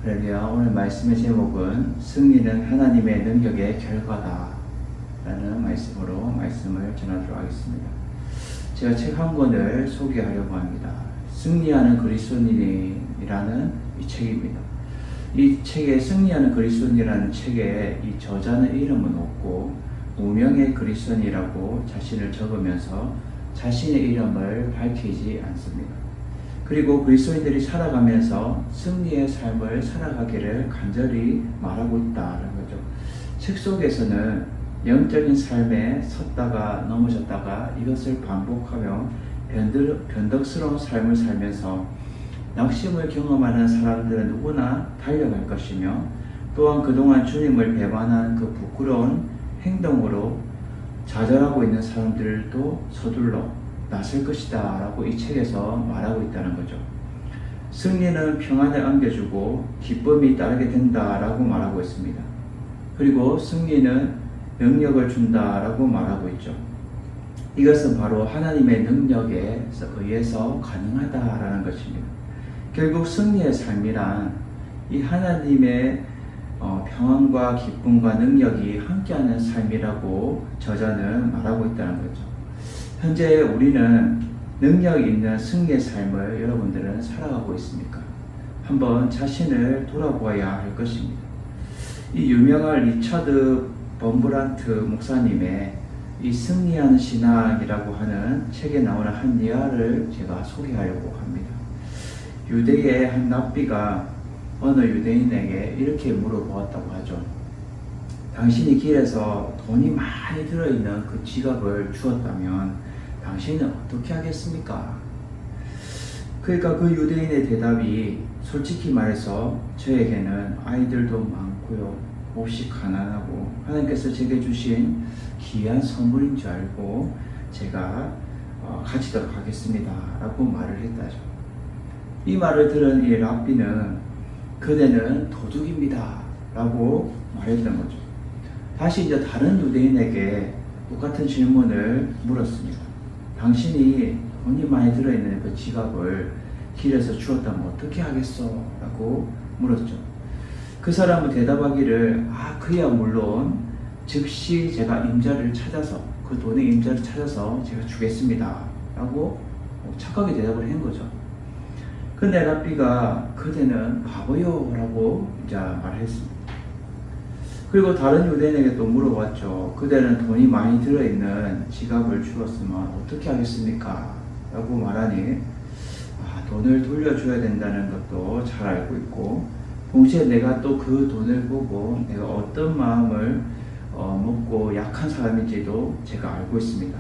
할렐루야. 오늘 말씀의 제목은 승리는 하나님의 능력의 결과다 라는 말씀으로 말씀을 전하도록 하겠습니다. 제가 책 한 권을 소개하려고 합니다. 승리하는 그리스도인이라는 이 책입니다. 이 책에 승리하는 그리스도인이라는 책에 이 저자는 이름은 없고 무명의 그리스도인이라고 자신을 적으면서 자신의 이름을 밝히지 않습니다. 그리고 그리스도인들이 살아가면서 승리의 삶을 살아가기를 간절히 말하고 있다는 거죠. 책 속에서는 영적인 삶에 섰다가 넘어졌다가 이것을 반복하며 변덕스러운 삶을 살면서 낙심을 경험하는 사람들은 누구나 달려갈 것이며, 또한 그동안 주님을 배반한 그 부끄러운 행동으로 좌절하고 있는 사람들도 서둘러 나설 것이다 라고 이 책에서 말하고 있다는 거죠. 승리는 평안을 안겨주고 기쁨이 따르게 된다 라고 말하고 있습니다. 그리고 승리는 능력을 준다 라고 말하고 있죠. 이것은 바로 하나님의 능력에 의해서 가능하다라는 것입니다. 결국 승리의 삶이란 이 하나님의 평안과 기쁨과 능력이 함께하는 삶이라고 저자는 말하고 있다는 거죠. 현재 우리는 능력 있는 승리의 삶을 여러분들은 살아가고 있습니까? 한번 자신을 돌아보아야 할 것입니다. 이 유명한 리처드 범브란트 목사님의 이 승리하는 신앙이라고 하는 책에 나오는 한 예화를 제가 소개하려고 합니다. 유대의 한 랍비가 어느 유대인에게 이렇게 물어보았다고 하죠. 당신이 길에서 돈이 많이 들어있는 그 지갑을 주었다면 당신은 어떻게 하겠습니까? 그러니까 그 유대인의 대답이 솔직히 말해서 저에게는 아이들도 많고요, 몹시 가난하고 하나님께서 제게 주신 귀한 선물인 줄 알고 제가 가지도록 하겠습니다 라고 말을 했다죠. 이 말을 들은 이 랍비는 그대는 도둑입니다 라고 말했던 거죠. 다시 이제 다른 유대인에게 똑같은 질문을 물었습니다. 당신이 돈이 많이 들어있는 그 지갑을 길에서 주었다면 어떻게 하겠어? 라고 물었죠. 그 사람은 대답하기를 그야 물론 즉시 제가 임자를 찾아서 그 돈의 임자를 찾아서 제가 주겠습니다 라고 착하게 대답을 한 거죠. 근데 랍비가 그대는 바보요 라고 이제 말했습니다. 그리고 다른 유대인에게 또 물어봤죠. 그대는 돈이 많이 들어있는 지갑을 주었으면 어떻게 하겠습니까? 라고 말하니 돈을 돌려줘야 된다는 것도 잘 알고 있고, 동시에 내가 또 그 돈을 보고 내가 어떤 마음을 먹고 약한 사람인지도 제가 알고 있습니다.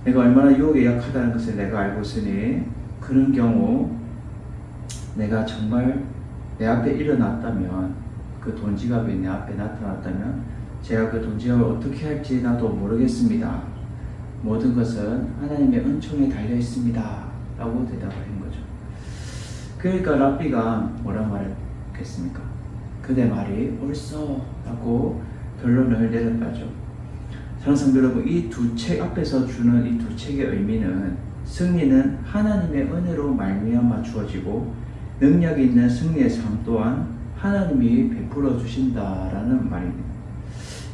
내가 얼마나 유혹에 약하다는 것을 내가 알고 있으니 그런 경우 내가 정말 내 앞에 일어났다면, 그 돈지갑이 내 앞에 나타났다면 제가 그 돈지갑을 어떻게 할지 나도 모르겠습니다. 모든 것은 하나님의 은총에 달려 있습니다 라고 대답을 한 거죠. 그러니까 랍비가 뭐라 말했겠습니까? 그대 말이 옳소 라고 결론을 내렸다죠. 사랑하는 성도 여러분, 이 두 책 앞에서 주는 이 두 책의 의미는 승리는 하나님의 은혜로 말미암아 주어지고 능력이 있는 승리의 삶 또한 하나님이 베풀어 주신다라는 말입니다.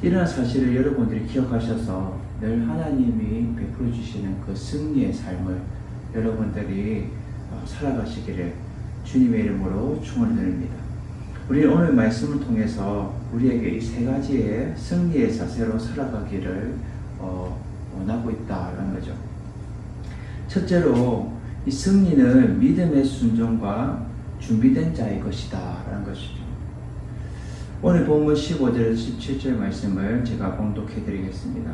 이런 사실을 여러분들이 기억하셔서 늘 하나님이 베풀어 주시는 그 승리의 삶을 여러분들이 살아가시기를 주님의 이름으로 축원드립니다. 우리는 오늘 말씀을 통해서 우리에게 이 세 가지의 승리의 자세로 살아가기를 원하고 있다라는 거죠. 첫째로 이 승리는 믿음의 순종과 준비된 자의 것이다 라는 것이죠. 오늘 본문 15절에서 17절 말씀을 제가 봉독해 드리겠습니다.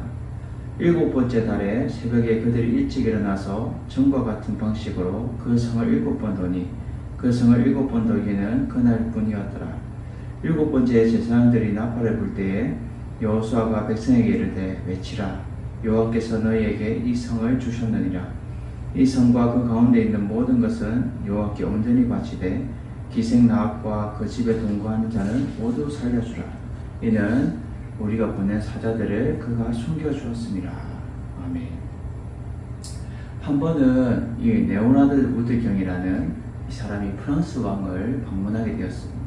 7번째 달에 새벽에 그들이 일찍 일어나서 전과 같은 방식으로 그 성을 7번 도니 그 성을 7번 돌기는 그날뿐이었더라. 7번째 제사장들이 나팔을 불 때에 여호수아가 백성에게 이르되 외치라. 여호와께서 너희에게 이 성을 주셨느니라. 이 성과 그 가운데 있는 모든 것은 여호와께 온전히 바치되 기생 나합과 그 집에 동거하는 자는 모두 살려주라. 이는 우리가 보낸 사자들을 그가 숨겨주었습니다. 아멘. 한 번은 이 네오나드 우드경이라는 이 사람이 프랑스 왕을 방문하게 되었습니다.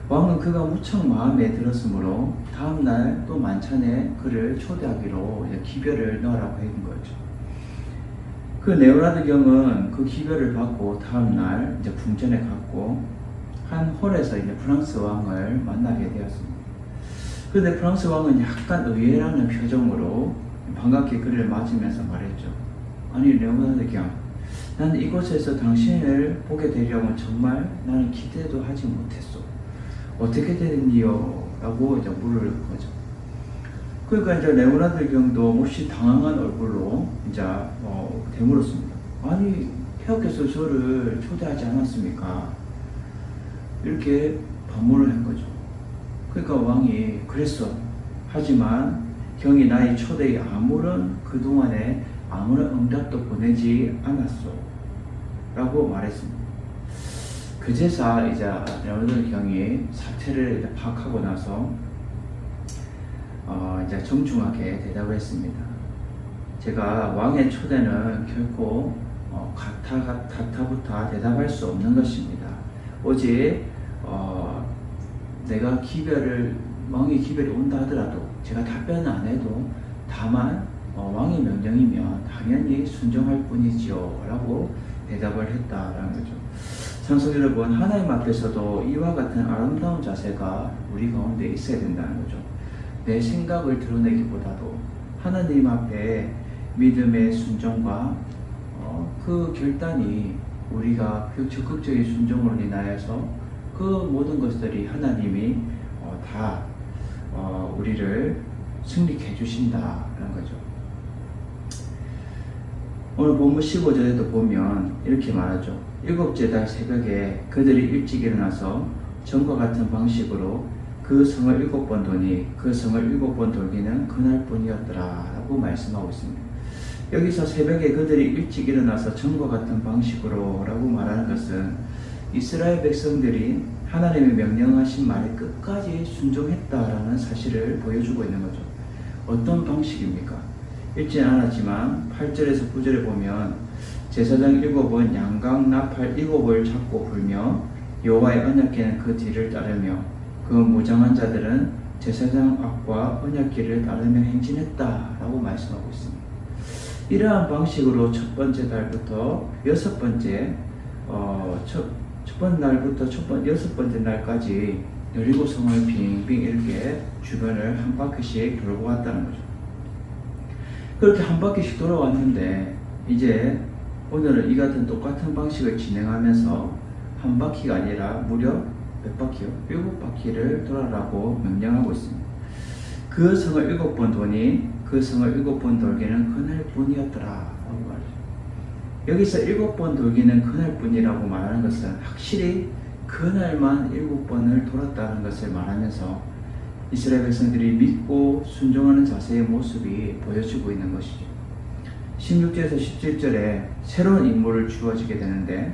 왕은 그가 무척 마음에 들었으므로 다음날 또 만찬에 그를 초대하기로 기별을 넣으라고 한 거죠. 그 네오라드 경은 그 기별을 받고 다음날 이제 궁전에 갔고 한 홀에서 이제 프랑스 왕을 만나게 되었습니다. 그런데 프랑스 왕은 약간 의외라는 표정으로 반갑게 그를 맞으면서 말했죠. 아니 네오라드 경, 난 이곳에서 당신을 보게 되려면 정말 나는 기대도 하지 못했어. 어떻게 되는지요? 라고 이제 물을 거죠. 그러니까 이제 레오나드 경도 몹시 당황한 얼굴로 이제 되물었습니다. 아니 폐하께서 저를 초대하지 않았습니까? 이렇게 반문을 한 거죠. 그러니까 왕이 그랬어. 하지만 경이 나의 초대에 그동안에 아무런 응답도 보내지 않았어. 라고 말했습니다. 그제서 이제 레오나드 경이 사태를 이제 파악하고 나서 이제 정중하게 대답을 했습니다. 제가 왕의 초대는 결코 가타부타 대답할 수 없는 것입니다. 오직 내가 왕의 기별이 온다 하더라도 제가 답변을 안 해도 다만 왕의 명령이면 당연히 순종할 뿐이지요 라고 대답을 했다라는 거죠. 성도 여러분, 하나님 앞에서도 이와 같은 아름다운 자세가 우리 가운데 있어야 된다는 거죠. 내 생각을 드러내기보다도 하나님 앞에 믿음의 순종과 그 결단이 우리가 그 적극적인 순종으로 인하여서 그 모든 것들이 하나님이 다 우리를 승리케 해주신다는 거죠. 오늘 본문 15절에도 보면 이렇게 말하죠. 일곱째 달 새벽에 그들이 일찍 일어나서 전과 같은 방식으로 그 성을 7번 도니 그 성을 7번 돌기는 그날뿐이었더라 라고 말씀하고 있습니다. 여기서 새벽에 그들이 일찍 일어나서 전과 같은 방식으로 라고 말하는 것은 이스라엘 백성들이 하나님의 명령하신 말에 끝까지 순종했다라는 사실을 보여주고 있는 거죠. 어떤 방식입니까? 읽지는 않았지만 8절에서 9절에 보면 제사장 7은 양각 나팔 7을 잡고 불며 여호와의 언약궤는 그 뒤를 따르며 그 무장한 자들은 제사장 앞과 언약궤를 따르며 행진했다라고 말씀하고 있습니다. 이러한 방식으로 첫 번째 달부터 여섯 번째 여섯 번째 날까지 여리고성을 빙빙 이렇게 주변을 한 바퀴씩 돌고 왔다는 거죠. 그렇게 한 바퀴씩 돌아왔는데 이제 오늘은 이 같은 똑같은 방식을 진행하면서 한 바퀴가 아니라 무려 몇 바퀴요? 7바퀴를 돌아라고 명령하고 있습니다. 그 성을 7번 도니 그 성을 7번 돌기는 그날뿐이었더라 라고 말이죠. 여기서 7번 돌기는 그날뿐이라고 말하는 것은 확실히 그날만 7번을 돌았다는 것을 말하면서 이스라엘 백성들이 믿고 순종하는 자세의 모습이 보여지고 있는 것이죠. 16절에서 17절에 새로운 임무를 주어지게 되는데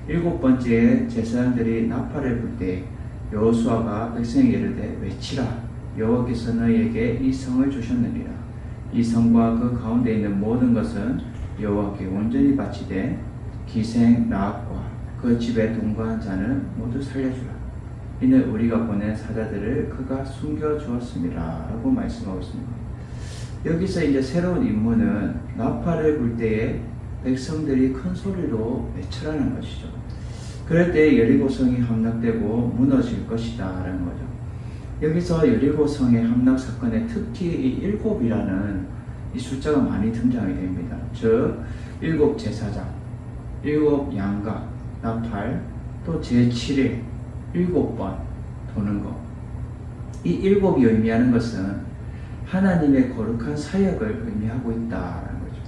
7번째에 제사장들이 나팔을 불 때 여호수아가 백성에게 이르되 외치라 여호와께서 너희에게 이 성을 주셨느니라. 이 성과 그 가운데 있는 모든 것은 여호와께 온전히 바치되 기생 라합과 그 집에 동거한 자는 모두 살려주라. 이는 우리가 보낸 사자들을 그가 숨겨주었습니다 라고 말씀하고 있습니다. 여기서 이제 새로운 임무는 나팔을 불 때에 백성들이 큰 소리로 외쳐라는 것이죠. 그럴 때 여리고성이 함락되고 무너질 것이다 라는 거죠. 여기서 여리고성의 함락 사건에 특히 이 7이라는 이 숫자가 많이 등장이 됩니다. 즉 7 제사장, 7 양각, 나팔, 또 제7일 7번 도는 것. 이 7이 의미하는 것은 하나님의 거룩한 사역을 의미하고 있다라는 거죠.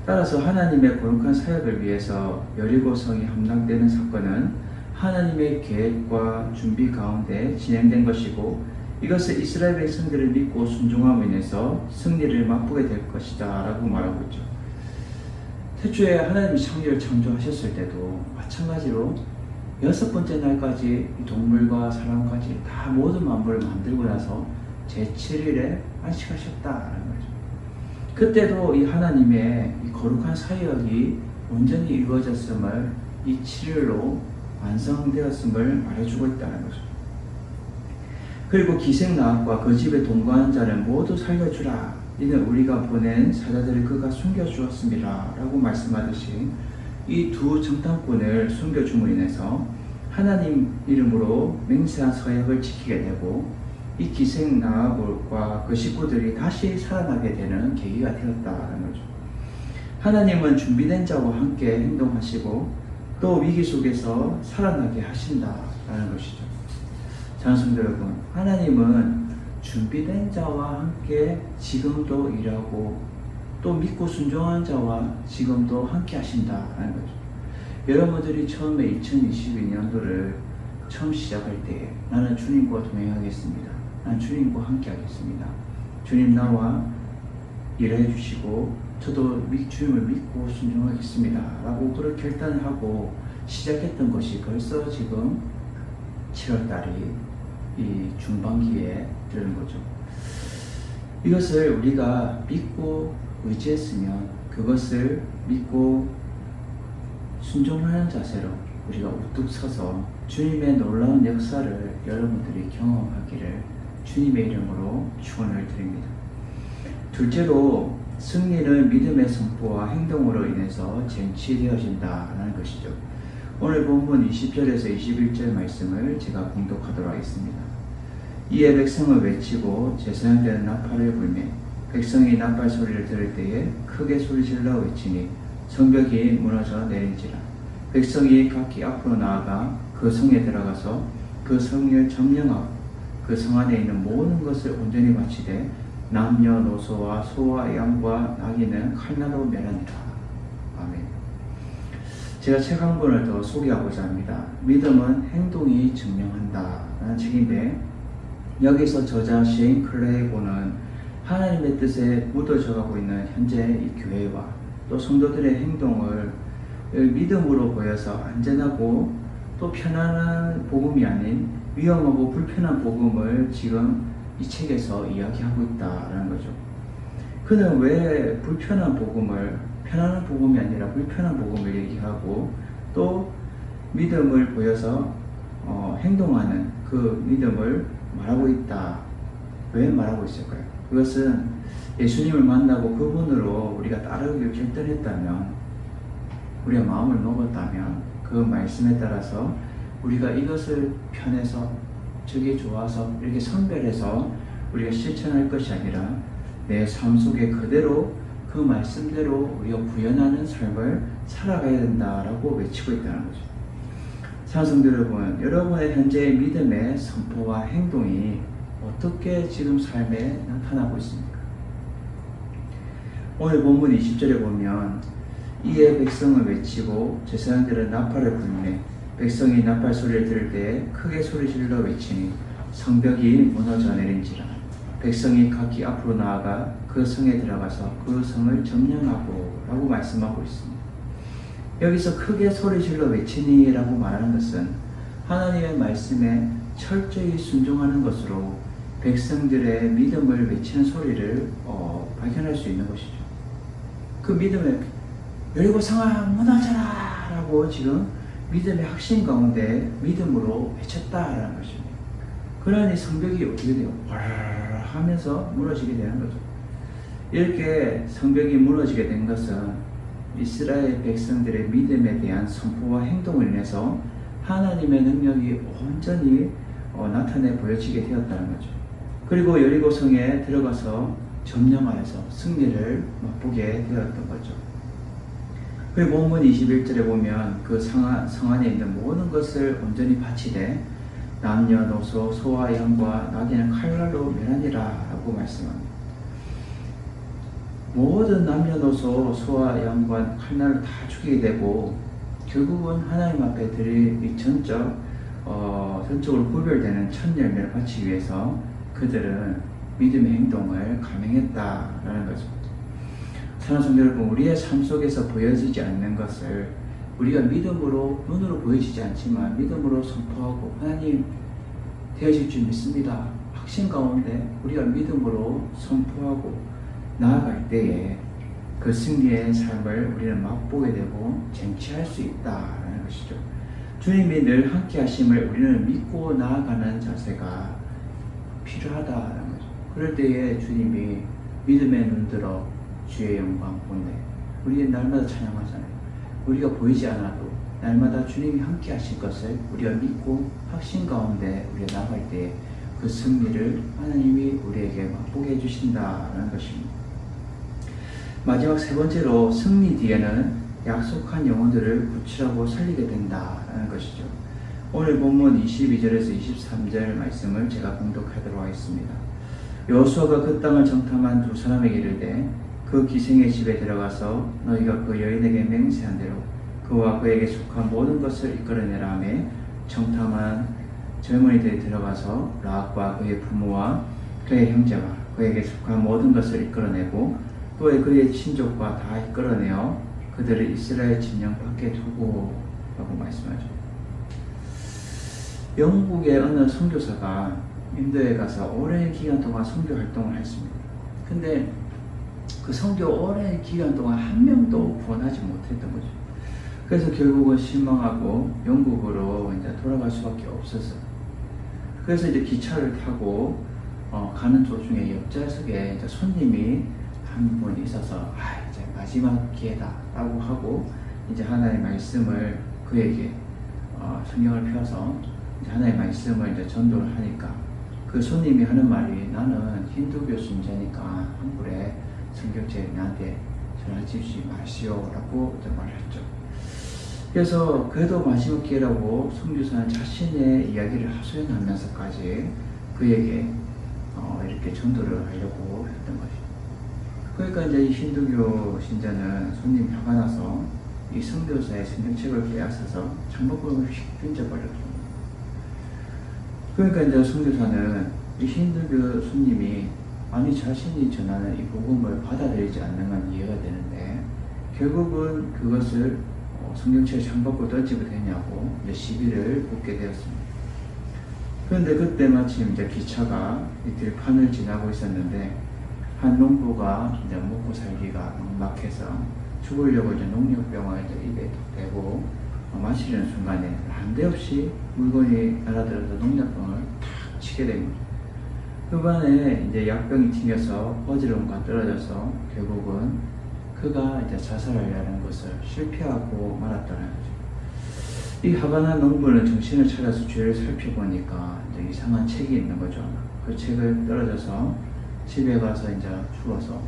따라서 하나님의 거룩한 사역을 위해서 여리고성이 함락되는 사건은 하나님의 계획과 준비 가운데 진행된 것이고 이것을 이스라엘 백성들을 믿고 순종함으로 인해서 승리를 맛보게 될 것이다 라고 말하고 있죠. 태초에 하나님이 창조를 창조하셨을 때도 마찬가지로 6번째 날까지 동물과 사람까지 다 모든 만물을 만들고 나서 제7일에 안식하셨다라는 거죠. 그때도 이 하나님의 이 거룩한 사역이 온전히 이루어졌음을 이 7일로 완성되었음을 말해주고 있다는 거죠. 그리고 기생나합과 그 집에 동거한 자를 모두 살려주라. 이는 우리가 보낸 사자들을 그가 숨겨주었습니다. 라고 말씀하듯이 이 두 정탐꾼을 숨겨줌으로 인해서 하나님 이름으로 맹세한 서약을 지키게 되고 이 기생나합과 그 식구들이 다시 살아나게 되는 계기가 되었다는 거죠. 하나님은 준비된 자와 함께 행동하시고 또 위기 속에서 살아나게 하신다라는 것이죠. 장성도 여러분, 하나님은 준비된 자와 함께 지금도 일하고 또 믿고 순종한 자와 지금도 함께 하신다라는 거죠. 여러분들이 처음에 2022년도를 처음 시작할 때 나는 주님과 동행하겠습니다. 나는 주님과 함께 하겠습니다. 주님 나와 일해 주시고 저도 주님을 믿고 순종하겠습니다. 라고 그런 결단을 하고 시작했던 것이 벌써 지금 7월달이 이 중반기에 들은 거죠. 이것을 우리가 믿고 의지했으면 그것을 믿고 순종하는 자세로 우리가 우뚝 서서 주님의 놀라운 역사를 여러분들이 경험하기를 주님의 이름으로 축원을 드립니다. 둘째로 승리는 믿음의 선포와 행동으로 인해서 쟁취되어진다는 것이죠. 오늘 본문 20절에서 21절 말씀을 제가 봉독하도록 하겠습니다. 이에 백성을 외치고 제사장들은 나팔을 불며 백성이 나팔 소리를 들을 때에 크게 소리질러 외치니 성벽이 무너져 내린지라. 백성이 각기 앞으로 나아가 그 성에 들어가서 그 성을 점령하고 그 성 안에 있는 모든 것을 온전히 마치되 남녀노소와 소와 양과 나귀는 칼날로 멸하니라. 아멘. 제가 책 한 권을 더 소개하고자 합니다. 믿음은 행동이 증명한다 라는 책인데 여기서 저자 셰인 클레이고는 하나님의 뜻에 묻어져 가고 있는 현재 이 교회와 또 성도들의 행동을 믿음으로 보여서 안전하고 또 편안한 복음이 아닌 위험하고 불편한 복음을 지금 이 책에서 이야기하고 있다라는 거죠. 그는 왜 불편한 복음을 편안한 복음이 아니라 불편한 복음을 얘기하고 또 믿음을 보여서 행동하는 그 믿음을 말하고 있다. 왜 말하고 있을까요? 그것은 예수님을 만나고 그분으로 우리가 따르기를 결단했다면 우리가 마음을 먹었다면 그 말씀에 따라서 우리가 이것을 편해서 저게 좋아서 이렇게 선별해서 우리가 실천할 것이 아니라 내 삶 속에 그대로 그 말씀대로 우리가 구현하는 삶을 살아가야 된다라고 외치고 있다는 거죠. 사랑성도 여러분, 여러분의 현재의 믿음의 선포와 행동이 어떻게 지금 삶에 나타나고 있습니까? 오늘 본문 20절에 보면 이에 백성을 외치고 제사장들은 나팔을 불매 백성이 나팔 소리를 들을 때에 크게 소리질러 외치니 성벽이 무너져 내린지라. 백성이 각기 앞으로 나아가 그 성에 들어가서 그 성을 점령하고 라고 말씀하고 있습니다. 여기서 크게 소리질러 외치니 라고 말하는 것은 하나님의 말씀에 철저히 순종하는 것으로 백성들의 믿음을 외치는 소리를 발견할 수 있는 것이죠. 그 믿음에 여리고 성아 무너져라 라고 지금 믿음의 확신 가운데 믿음으로 외쳤다라는 것입니다. 그러니 성벽이 어떻게 돼요? 하면서 무너지게 되는 거죠. 이렇게 성벽이 무너지게 된 것은 이스라엘 백성들의 믿음에 대한 선포와 행동을 인해서 하나님의 능력이 온전히 나타내 보여지게 되었다는 거죠. 그리고 여리고 성에 들어가서 점령하여서 승리를 맛보게 되었던 거죠. 그리고 본문 21절에 보면 그 성 안에 있는 모든 것을 온전히 바치되 남녀노소 소와 양과 나귀는 칼날로 멸하니라 라고 말씀합니다. 모든 남녀노소 소와 양과 칼날로 다 죽이게 되고 결국은 하나님 앞에 드릴 전적으로 구별되는 첫 열매를 바치기 위해서 그들은 믿음의 행동을 감행했다라는 거죠. 사랑하는 성도 여러분, 우리의 삶 속에서 보여지지 않는 것을 우리가 믿음으로, 눈으로 보여지지 않지만 믿음으로 선포하고 하나님 되어질 줄 믿습니다. 확신 가운데 우리가 믿음으로 선포하고 나아갈 때에 그 승리의 삶을 우리는 맛보게 되고 쟁취할 수 있다라는 것이죠. 주님이 늘 함께 하심을 우리는 믿고 나아가는 자세가 필요하다는 거죠. 그럴 때에 주님이 믿음의 눈들어 주의 영광 보내. 우리는 날마다 찬양하잖아요. 우리가 보이지 않아도 날마다 주님이 함께 하실 것을 우리가 믿고 확신 가운데 우리가 나아갈 때 그 승리를 하나님이 우리에게 맛보게 해주신다는 것입니다. 마지막 세 번째로 승리 뒤에는 약속한 영혼들을 구출하고 살리게 된다는 것이죠. 오늘 본문 22절에서 23절 말씀을 제가 봉독하도록 하겠습니다. 여호수아가 그 땅을 정탐한 두 사람에게 이르되 그 기생의 집에 들어가서 너희가 그 여인에게 맹세한 대로 그와 그에게 속한 모든 것을 이끌어내라 하며 정탐한 젊은이들이 들어가서 라합과 그의 부모와 그의 형제와 그에게 속한 모든 것을 이끌어내고 또 그의 친족과 다 이끌어내어 그들을 이스라엘 진영 밖에 두고 라고 말씀하죠. 영국의 어느 선교사가 인도에 가서 오랜 기간 동안 선교 활동을 했습니다. 근데 그 선교 오랜 기간 동안 한 명도 구원하지 못했던 거죠. 그래서 결국은 실망하고 영국으로 이제 돌아갈 수밖에 없었어요. 그래서 이제 기차를 타고 가는 도중에 옆좌석에 이제 손님이 한 분 있어서 이제 마지막 기회다라고 하고 이제 하나님의 말씀을 그에게 성경을 펴서 이제 하나님의 말씀을 이제 전도를 하니까 그 손님이 하는 말이 나는 힌두교 신자니까 한글에 성경책 나한테 전하지 마시오라고 말했죠. 그래서 그래도 마지막 기회라고 선교사는 자신의 이야기를 하소연하면서까지 그에게 이렇게 전도를 하려고 했던 것이죠. 그러니까 이제 이 힌두교 신자는 손님이 화가 나서 이 선교사의 성경책을 빼앗아서 창밖으로 휙 던져버렸죠. 그러니까 이제 선교사는 이 힌두교 손님이 아니 자신이 전하는 이 복음을 받아들이지 않는 건 이해가 되는데 결국은 그것을 성경책을 창밖으로 던지게 되냐고 이제 시비를 붙게 되었습니다. 그런데 그때 마침 이제 기차가 이 들판을 지나고 있었는데 한 농부가 이제 먹고 살기가 막막해서 죽으려고 이제 농협병을 이제 입에 톡 대고 마시려는 순간에 난데없이 물건이 날아들어서 농협병을 탁 치게 된 거죠. 그반에 이제 약병이 튕겨서 어지러움과 떨어져서 결국은 그가 이제 자살하려는 것을 실패하고 말았다는 거죠. 이 하바나 농부는 정신을 차려서 주위를 살펴보니까 이제 이상한 책이 있는 거죠. 그 책을 떨어져서 집에 가서 이제 주워서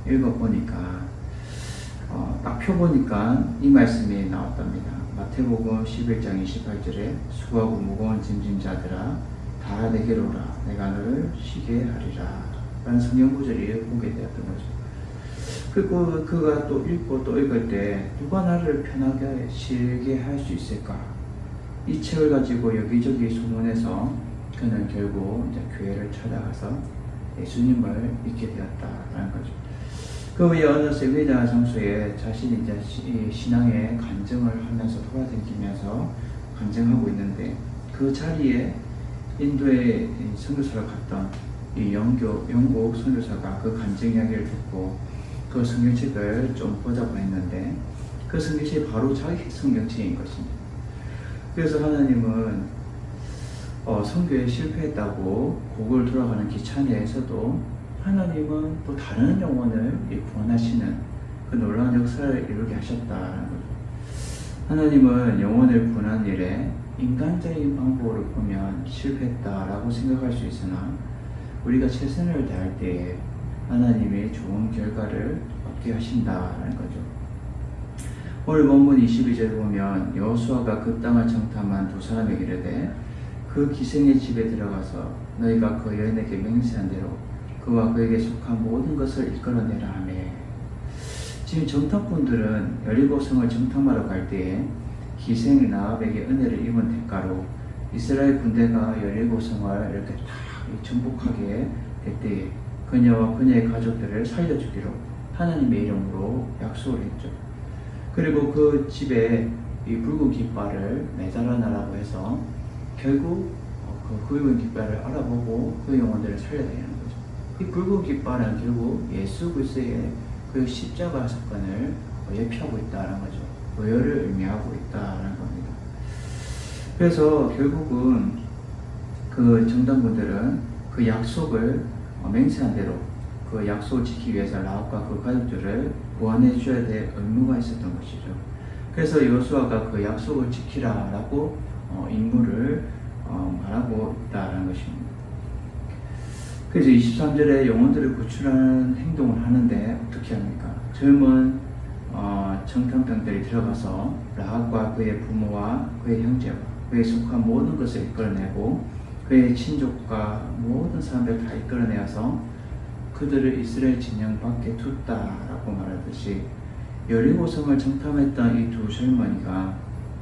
읽어보니까 딱 펴보니까 이 말씀이 나왔답니다. 마태복음 11장 28절에 수고하고 무거운 짐진 자들아 다 내게로 오라 내가 너를 쉬게 하리라 라는 성경 구절이 보게 되었던 거죠. 그리고 그가 또 읽고 또 읽을 때 누가 나를 편하게 쉬게 할 수 있을까? 이 책을 가지고 여기저기 소문해서 그는 결국 이제 교회를 찾아가서 예수님을 믿게 되었다라는 거죠. 그 후에 어느 세미나 장소에 자신이 이제 신앙의 간증을 하면서 돌아다니면서 간증하고 있는데 그 자리에 인도의 선교사를 갔던 이 영국 선교사가 그 간증 이야기를 듣고 그 성경책을 좀 보자고 했는데 그 성경책이 바로 자기 성경책인 것입니다. 그래서 하나님은 선교에 실패했다고 고국을 돌아가는 기차 내에서도 하나님은 또 다른 영혼을 구원하시는 그 놀라운 역사를 이루게 하셨다는 거죠. 하나님은 영혼을 구원하는 일에 인간적인 방법으로 보면 실패했다라고 생각할 수 있으나 우리가 최선을 다할 때에 하나님의 좋은 결과를 얻게 하신다는 거죠. 오늘 본문 22절 보면 여호수아가 그 땅을 정탐한 두 사람에게 이르되 그 기생의 집에 들어가서 너희가 그 여인에게 맹세한 대로 그와 그에게 속한 모든 것을 이끌어내라 하며 지금 정탐꾼들은 여리고성을 정탐하러 갈 때에 기생 라합에게 은혜를 입은 대가로 이스라엘 군대가 여리고성을 이렇게 다 정복하게 될 때에 그녀와 그녀의 가족들을 살려주기로 하나님의 이름으로 약속을 했죠. 그리고 그 집에 이 붉은 깃발을 매달아놔라고 해서 결국 그 붉은 깃발을 알아보고 그 영혼들을 살려내는 거죠. 이 붉은 깃발은 결국 예수 그리스도의 그 십자가 사건을 예표하고 있다는 거죠. 보혈을 의미하고 있다는 겁니다. 그래서 결국은 그 정당분들은 그 약속을 맹세한 대로 그 약속을 지키기 위해서 라합과 그 가족들을 구원해 줘야 될 의무가 있었던 것이죠. 그래서 여호수아가 그 약속을 지키라라고 임무를 말하고 있다는 것입니다. 그래서 23절에 영혼들을 구출하는 행동을 하는데 어떻게 합니까? 젊은 청탐병들이 들어가서 라합과 그의 부모와 그의 형제와 그에 속한 모든 것을 이끌어내고 그의 친족과 모든 사람들을 다 이끌어내어서 그들을 이스라엘 진영 밖에 뒀다라고 말하듯이 여리고성을 정탐했던 이 두 젊은이가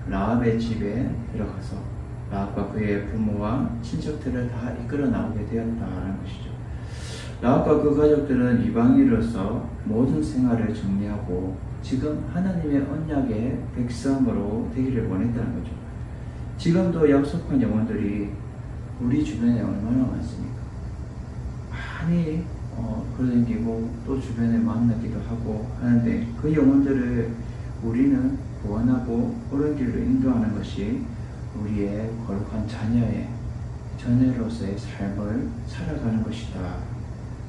라합의 집에 들어가서 라합과 그의 부모와 친척들을 다 이끌어 나오게 되었다는 것이죠. 라합과 그 가족들은 이방인으로서 모든 생활을 정리하고 지금 하나님의 언약의 백성으로 되기를 원했다는 거죠. 지금도 약속한 영혼들이 우리 주변에 얼마나 많습니까? 많이 걸어다니고 또 주변에 만나기도 하고 하는데 그 영혼들을 우리는 구원하고 옳은 길로 인도하는 것이 우리의 거룩한 자녀로서의 삶을 살아가는 것이다.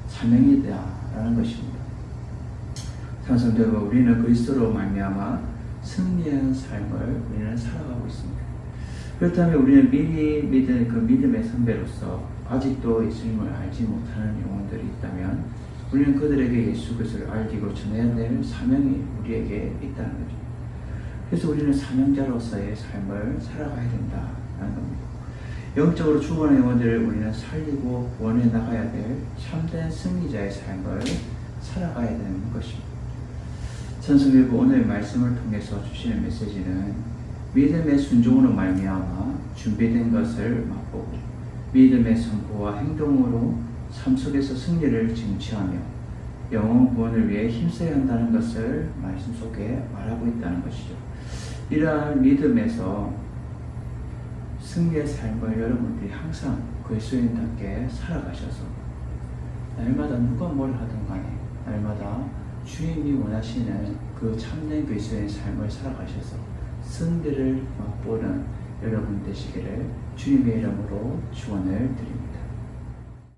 사명이다 라는 것입니다. 사랑하는 우리는 그리스도로 말미암아 승리하는 삶을 우리는 살아가고 있습니다. 그렇다면 우리는 미리 믿은 그 믿음의 선배로서 아직도 예수님을 알지 못하는 영혼들이 있다면 우리는 그들에게 예수 그리스도를 알리고 전해야 될 사명이 우리에게 있다는 거죠. 그래서 우리는 사명자로서의 삶을 살아가야 된다는 겁니다. 영적으로 죽어가는 영혼들을 우리는 살리고 구원해 나가야 될 참된 승리자의 삶을 살아가야 되는 것입니다. 천성일보 오늘 말씀을 통해서 주시는 메시지는 믿음의 순종으로 말미암아 준비된 것을 맛보고 믿음의 선포와 행동으로 삶 속에서 승리를 쟁취하며 영혼 구원을 위해 힘써야 한다는 것을 말씀 속에 말하고 있다는 것이죠. 이러한 믿음에서 승리의 삶을 여러분들이 항상 그리스도인답게 살아가셔서 날마다 누가 뭘 하든 간에 날마다 주님이 원하시는 그 참된 그리스도인의 삶을 살아가셔서 승리를 맛보는 여러분 되시기를 주님의 이름으로 축원을 드립니다.